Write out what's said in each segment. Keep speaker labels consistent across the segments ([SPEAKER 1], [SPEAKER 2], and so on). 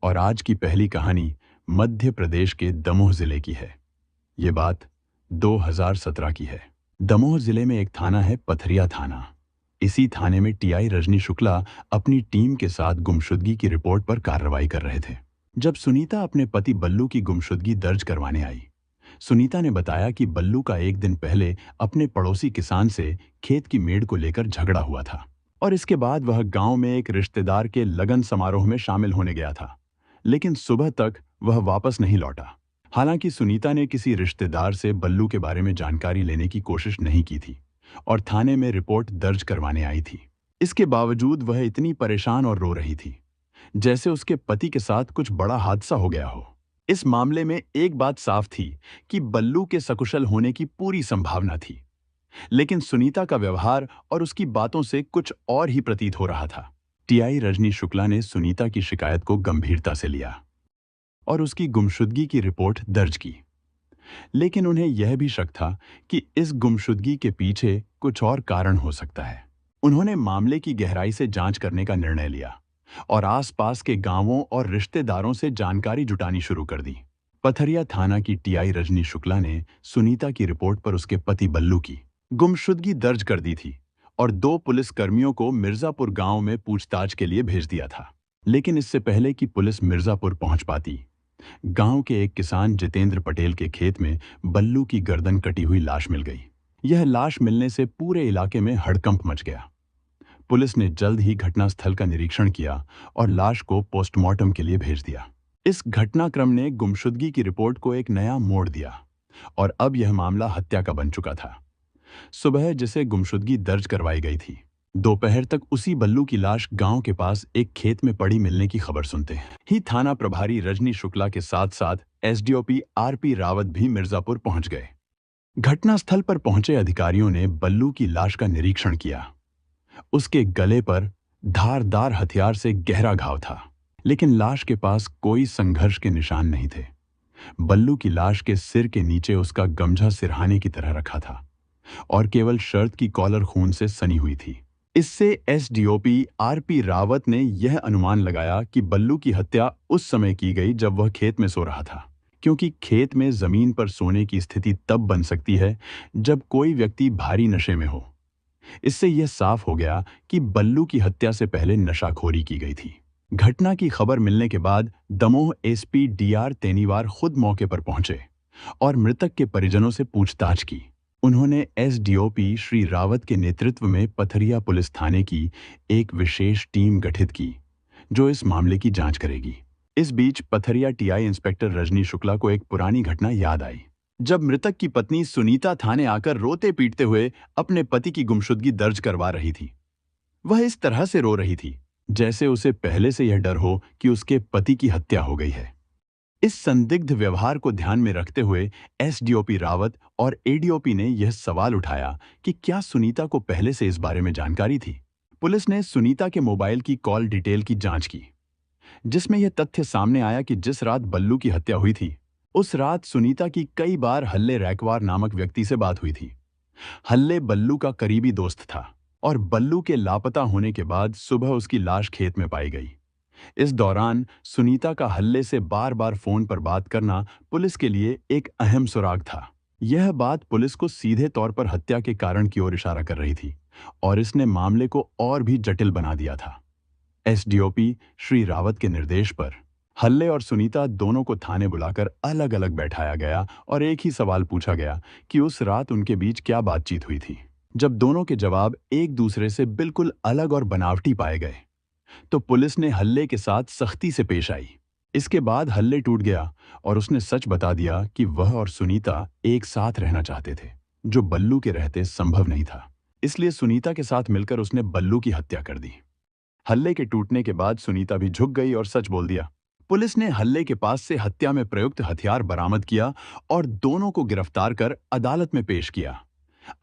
[SPEAKER 1] और आज की पहली कहानी मध्य प्रदेश के दमोह जिले की है। ये बात 2017 की है। दमोह जिले में एक थाना है, पथरिया थाना। इसी थाने में टीआई रजनी शुक्ला अपनी टीम के साथ गुमशुदगी की रिपोर्ट पर कार्रवाई कर रहे थे। जब सुनीता अपने पति बल्लू की गुमशुदगी दर्ज करवाने आई, सुनीता ने बताया कि बल्लू का एक दिन पहले अपने पड़ोसी किसान से खेत की मेड़ को लेकर झगड़ा हुआ था और इसके बाद वह गांव में एक रिश्तेदार के लगन समारोह में शामिल होने गया था, लेकिन सुबह तक वह वापस नहीं लौटा। हालांकि सुनीता ने किसी रिश्तेदार से बल्लू के बारे में जानकारी लेने की कोशिश नहीं की थी और थाने में रिपोर्ट दर्ज करवाने आई थी। इसके बावजूद वह इतनी परेशान और रो रही थी जैसे उसके पति के साथ कुछ बड़ा हादसा हो गया हो। इस मामले में एक बात साफ थी कि बल्लू के सकुशल होने की पूरी संभावना थी, लेकिन सुनीता का व्यवहार और उसकी बातों से कुछ और ही प्रतीत हो रहा था। टीआई रजनी शुक्ला ने सुनीता की शिकायत को गंभीरता से लिया और उसकी गुमशुदगी की रिपोर्ट दर्ज की, लेकिन उन्हें यह भी शक था कि इस गुमशुदगी के पीछे कुछ और कारण हो सकता है। उन्होंने मामले की गहराई से जांच करने का निर्णय लिया और आसपास के गांवों और रिश्तेदारों से जानकारी जुटानी शुरू कर दी। पथरिया थाना की टीआई रजनी शुक्ला ने सुनीता की रिपोर्ट पर उसके पति बल्लू की गुमशुदगी दर्ज कर दी थी और 2 पुलिस कर्मियों को मिर्जापुर गांव में पूछताछ के लिए भेज दिया था। लेकिन इससे पहले कि पुलिस मिर्जापुर पहुंच पाती, गांव के एक किसान जितेंद्र पटेल के खेत में बल्लू की गर्दन कटी हुई लाश मिल गई। यह लाश मिलने से पूरे इलाके में हड़कंप मच गया। पुलिस ने जल्द ही घटनास्थल का निरीक्षण किया और लाश को पोस्टमार्टम के लिए भेज दिया। इस घटनाक्रम ने गुमशुदगी की रिपोर्ट को एक नया मोड़ दिया और अब यह मामला हत्या का बन चुका था। सुबह जिसे गुमशुदगी दर्ज करवाई गई थी, दोपहर तक उसी बल्लू की लाश गांव के पास एक खेत में पड़ी मिलने की खबर सुनते ही थाना प्रभारी रजनी शुक्ला के साथ साथ एसडीओपी आरपी रावत भी मिर्जापुर पहुंच गए। घटनास्थल पर पहुंचे अधिकारियों ने बल्लू की लाश का निरीक्षण किया। उसके गले पर धारदार हथियार से गहरा घाव था, लेकिन लाश के पास कोई संघर्ष के निशान नहीं थे। बल्लू की लाश के सिर के नीचे उसका गमछा सिरहाने की तरह रखा था और केवल शर्ट की कॉलर खून से सनी हुई थी। इससे एसडीओपी आरपी रावत ने यह अनुमान लगाया कि बल्लू की हत्या उस समय की गई जब वह खेत में सो रहा था, क्योंकि खेत में जमीन पर सोने की स्थिति तब बन सकती है जब कोई व्यक्ति भारी नशे में हो। इससे यह साफ हो गया कि बल्लू की हत्या से पहले नशाखोरी की गई थी। घटना की खबर मिलने के बाद दमोह एसपी डीआर तेनीवार खुद मौके पर पहुंचे और मृतक के परिजनों से पूछताछ की। उन्होंने एसडीओपी श्री रावत के नेतृत्व में पथरिया पुलिस थाने की एक विशेष टीम गठित की, जो इस मामले की जांच करेगी। इस बीच पथरिया टीआई इंस्पेक्टर रजनी शुक्ला को एक पुरानी घटना याद आई, जब मृतक की पत्नी सुनीता थाने आकर रोते पीटते हुए अपने पति की गुमशुदगी दर्ज करवा रही थी। वह इस तरह से रो रही थी जैसे उसे पहले से यह डर हो कि उसके पति की हत्या हो गई है। इस संदिग्ध व्यवहार को ध्यान में रखते हुए एसडीओपी रावत और एडीओपी ने यह सवाल उठाया कि क्या सुनीता को पहले से इस बारे में जानकारी थी। पुलिस ने सुनीता के मोबाइल की कॉल डिटेल की जांच की, जिसमें यह तथ्य सामने आया कि जिस रात बल्लू की हत्या हुई थी, उस रात सुनीता की कई बार हल्ले रैकवार नामक व्यक्ति से बात हुई थी। हल्ले बल्लू का करीबी दोस्त था और बल्लू के लापता होने के बाद सुबह उसकी लाश खेत में पाई गई। इस दौरान सुनीता का हल्ले से बार बार फोन पर बात करना पुलिस के लिए एक अहम सुराग था। यह बात पुलिस को सीधे तौर पर हत्या के कारण की ओर इशारा कर रही थी और इसने मामले को और भी जटिल बना दिया था। एसडीओपी श्री रावत के निर्देश पर हल्ले और सुनीता दोनों को थाने बुलाकर अलग अलग बैठाया गया और एक ही सवाल पूछा गया कि उस रात उनके बीच क्या बातचीत हुई थी। जब दोनों के जवाब एक दूसरे से बिल्कुल अलग और बनावटी पाए गए, तो पुलिस ने हल्ले के साथ सख्ती से पेश आई। इसके बाद हल्ले टूट गया और उसने सच बता दिया कि वह और सुनीता एक साथ रहना चाहते थे, जो बल्लू के रहते संभव नहीं था। इसलिए सुनीता के साथ मिलकर उसने बल्लू की हत्या कर दी। हल्ले के टूटने के बाद सुनीता भी झुक गई और सच बोल दिया। पुलिस ने हल्ले के पास से हत्या में प्रयुक्त हथियार बरामद किया और दोनों को गिरफ्तार कर अदालत में पेश किया।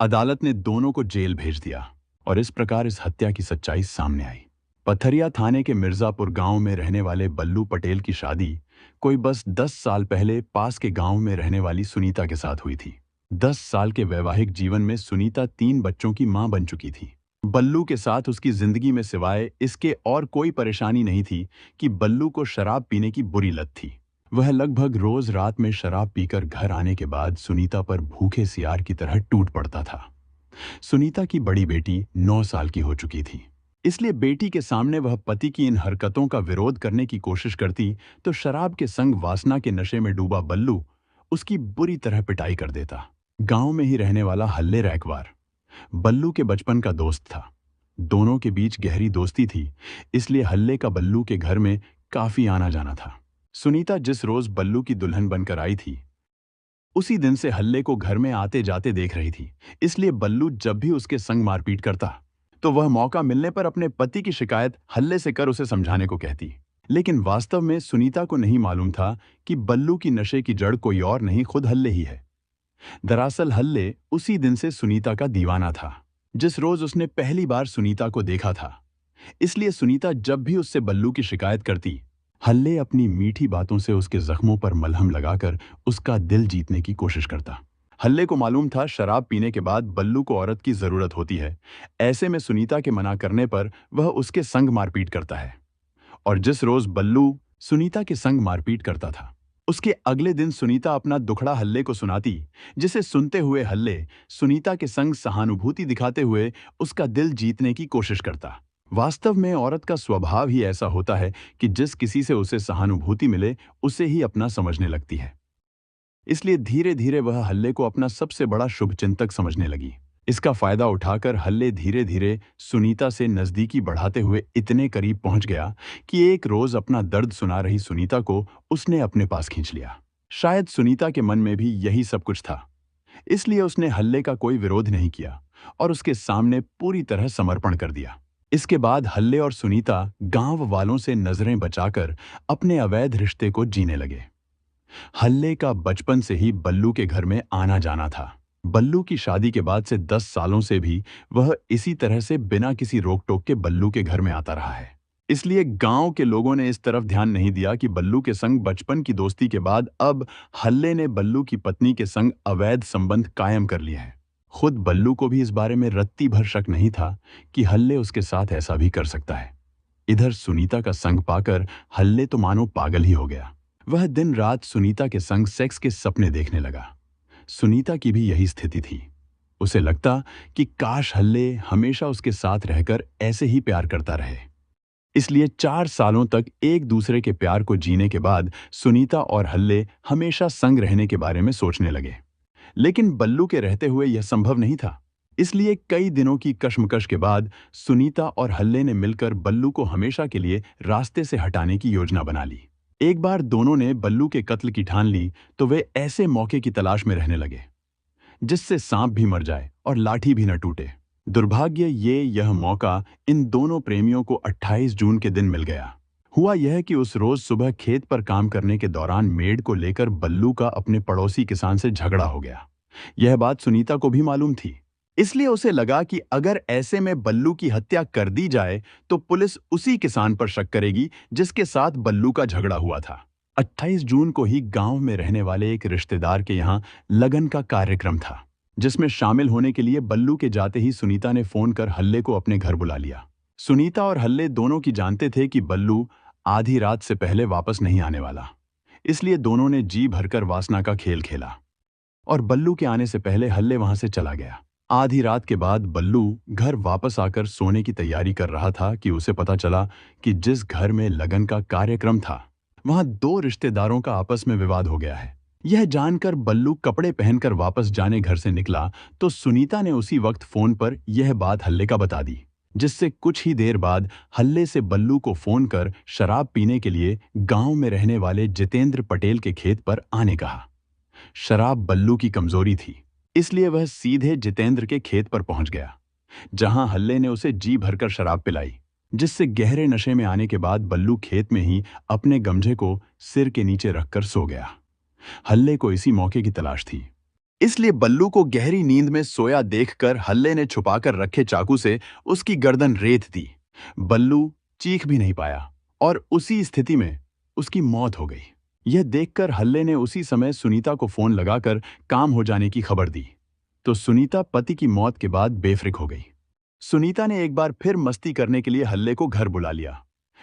[SPEAKER 1] अदालत ने दोनों को जेल भेज दिया और इस प्रकार इस हत्या की सच्चाई सामने आई। पथरिया थाने के मिर्जापुर गांव में रहने वाले बल्लू पटेल की शादी कोई बस 10 साल पहले पास के गांव में रहने वाली सुनीता के साथ हुई थी। 10 साल के वैवाहिक जीवन में सुनीता 3 बच्चों की मां बन चुकी थी। बल्लू के साथ उसकी जिंदगी में सिवाय इसके और कोई परेशानी नहीं थी कि बल्लू को शराब पीने की बुरी लत थी। वह लगभग रोज रात में शराब पीकर घर आने के बाद सुनीता पर भूखे सियार की तरह टूट पड़ता था। सुनीता की बड़ी बेटी 9 साल की हो चुकी थी, इसलिए बेटी के सामने वह पति की इन हरकतों का विरोध करने की कोशिश करती तो शराब के संग वासना के नशे में डूबा बल्लू उसकी बुरी तरह पिटाई कर देता। गांव में ही रहने वाला हल्ले रैकवार बल्लू के बचपन का दोस्त था। दोनों के बीच गहरी दोस्ती थी, इसलिए हल्ले का बल्लू के घर में काफी आना जाना था। सुनीता जिस रोज बल्लू की दुल्हन बनकर आई थी, उसी दिन से हल्ले को घर में आते जाते देख रही थी। इसलिए बल्लू जब भी उसके संग मारपीट करता तो वह मौका मिलने पर अपने पति की शिकायत हल्ले से कर उसे समझाने को कहती। लेकिन वास्तव में सुनीता को नहीं मालूम था कि बल्लू की नशे की जड़ कोई और नहीं, खुद हल्ले ही है। दरअसल हल्ले उसी दिन से सुनीता का दीवाना था, जिस रोज उसने पहली बार सुनीता को देखा था। इसलिए सुनीता जब भी उससे बल्लू की शिकायत करती, हल्ले अपनी मीठी बातों से उसके जख्मों पर मलहम लगाकर उसका दिल जीतने की कोशिश करता। हल्ले को मालूम था शराब पीने के बाद बल्लू को औरत की जरूरत होती है। ऐसे में सुनीता के मना करने पर वह उसके संग मारपीट करता है। और जिस रोज बल्लू सुनीता के संग मारपीट करता था, उसके अगले दिन सुनीता अपना दुखड़ा हल्ले को सुनाती, जिसे सुनते हुए हल्ले सुनीता के संग सहानुभूति दिखाते हुए उसका दिल जीतने की कोशिश करता। वास्तव में औरत का स्वभाव ही ऐसा होता है कि जिस किसी से उसे सहानुभूति मिले उसे ही अपना समझने लगती है। इसलिए धीरे धीरे वह हल्ले को अपना सबसे बड़ा शुभचिंतक समझने लगी। इसका फायदा उठाकर हल्ले धीरे धीरे सुनीता से नजदीकी बढ़ाते हुए इतने करीब पहुंच गया कि एक रोज अपना दर्द सुना रही सुनीता को उसने अपने पास खींच लिया। शायद सुनीता के मन में भी यही सब कुछ था, इसलिए उसने हल्ले का कोई विरोध नहीं किया और उसके सामने पूरी तरह समर्पण कर दिया। इसके बाद हल्ले और सुनीता गांव वालों से नजरें बचाकर अपने अवैध रिश्ते को जीने लगे। हल्ले का बचपन से ही बल्लू के घर में आना जाना था। बल्लू की शादी के बाद से 10 सालों से भी वह इसी तरह से बिना किसी रोक टोक के बल्लू के घर में आता रहा है। इसलिए गांव के लोगों ने इस तरफ ध्यान नहीं दिया कि बल्लू के संग बचपन की दोस्ती के बाद अब हल्ले ने बल्लू की पत्नी के संग अवैध संबंध कायम कर लिए हैं। खुद बल्लू को भी इस बारे में रत्ती भर शक नहीं था कि हल्ले उसके साथ ऐसा भी कर सकता है। इधर सुनीता का संग पाकर हल्ले तो मानो पागल ही हो गया। वह दिन रात सुनीता के संग सेक्स के सपने देखने लगा। सुनीता की भी यही स्थिति थी। उसे लगता कि काश हल्ले हमेशा उसके साथ रहकर ऐसे ही प्यार करता रहे। इसलिए 4 सालों तक एक दूसरे के प्यार को जीने के बाद सुनीता और हल्ले हमेशा संग रहने के बारे में सोचने लगे। लेकिन बल्लू के रहते हुए यह संभव नहीं था। इसलिए कई दिनों की कश्मकश के बाद सुनीता और हल्ले ने मिलकर बल्लू को हमेशा के लिए रास्ते से हटाने की योजना बना ली। एक बार दोनों ने बल्लू के कत्ल की ठान ली तो वे ऐसे मौके की तलाश में रहने लगे जिससे सांप भी मर जाए और लाठी भी न टूटे। दुर्भाग्य यह मौका इन दोनों प्रेमियों को 28 जून के दिन मिल गया। हुआ यह कि उस रोज सुबह खेत पर काम करने के दौरान मेड़ को लेकर बल्लू का अपने पड़ोसी किसान से झगड़ा हो गया। यह बात सुनीता को भी मालूम थी, इसलिए उसे लगा कि अगर ऐसे में बल्लू की हत्या कर दी जाए तो पुलिस उसी किसान पर शक करेगी जिसके साथ बल्लू का झगड़ा हुआ था। 28 जून को ही गांव में रहने वाले एक रिश्तेदार के यहाँ लगन का कार्यक्रम था, जिसमें शामिल होने के लिए बल्लू के जाते ही सुनीता ने फोन कर हल्ले को अपने घर बुला लिया। सुनीता और हल्ले दोनों की जानते थे कि बल्लू आधी रात से पहले वापस नहीं आने वाला, इसलिए दोनों ने जी भरकर वासना का खेल खेला और बल्लू के आने से पहले हल्ले वहां से चला गया। आधी रात के बाद बल्लू घर वापस आकर सोने की तैयारी कर रहा था कि उसे पता चला कि जिस घर में लगन का कार्यक्रम था वहां 2 रिश्तेदारों का आपस में विवाद हो गया है। यह जानकर बल्लू कपड़े पहनकर वापस जाने घर से निकला तो सुनीता ने उसी वक्त फोन पर यह बात हल्ले का बता दी, जिससे कुछ ही देर बाद हल्ले से बल्लू को फोन कर शराब पीने के लिए गांव में रहने वाले जितेंद्र पटेल के खेत पर आने कहा। शराब बल्लू की कमजोरी थी, इसलिए वह सीधे जितेंद्र के खेत पर पहुंच गया, जहां हल्ले ने उसे जी भरकर शराब पिलाई, जिससे गहरे नशे में आने के बाद बल्लू खेत में ही अपने गमछे को सिर के नीचे रखकर सो गया। हल्ले को इसी मौके की तलाश थी, इसलिए बल्लू को गहरी नींद में सोया देखकर हल्ले ने छुपाकर रखे चाकू से उसकी गर्दन रेत दी। बल्लू चीख भी नहीं पाया और उसी स्थिति में उसकी मौत हो गई। यह देखकर हल्ले ने उसी समय सुनीता को फोन लगाकर काम हो जाने की खबर दी, तो सुनीता पति की मौत के बाद बेफ्रिक हो गई। सुनीता ने एक बार फिर मस्ती करने के लिए हल्ले को घर बुला लिया,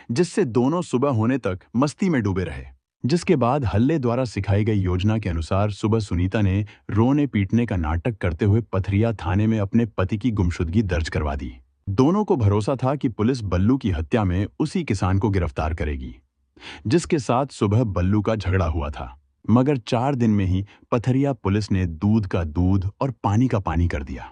[SPEAKER 1] जिससे दोनों सुबह होने तक मस्ती में डूबे रहे। जिसके बाद हल्ले द्वारा सिखाई गई योजना के अनुसार सुबह सुनीता ने रोने पीटने का नाटक करते हुए पथरिया थाने में अपने पति की गुमशुदगी दर्ज करवा दी। दोनों को भरोसा था कि पुलिस बल्लू की हत्या में उसी किसान को गिरफ्तार करेगी, जिसके साथ सुबह बल्लू का झगड़ा हुआ था। मगर 4 दिन में ही पथरिया पुलिस ने दूध का दूध और पानी का पानी कर दिया।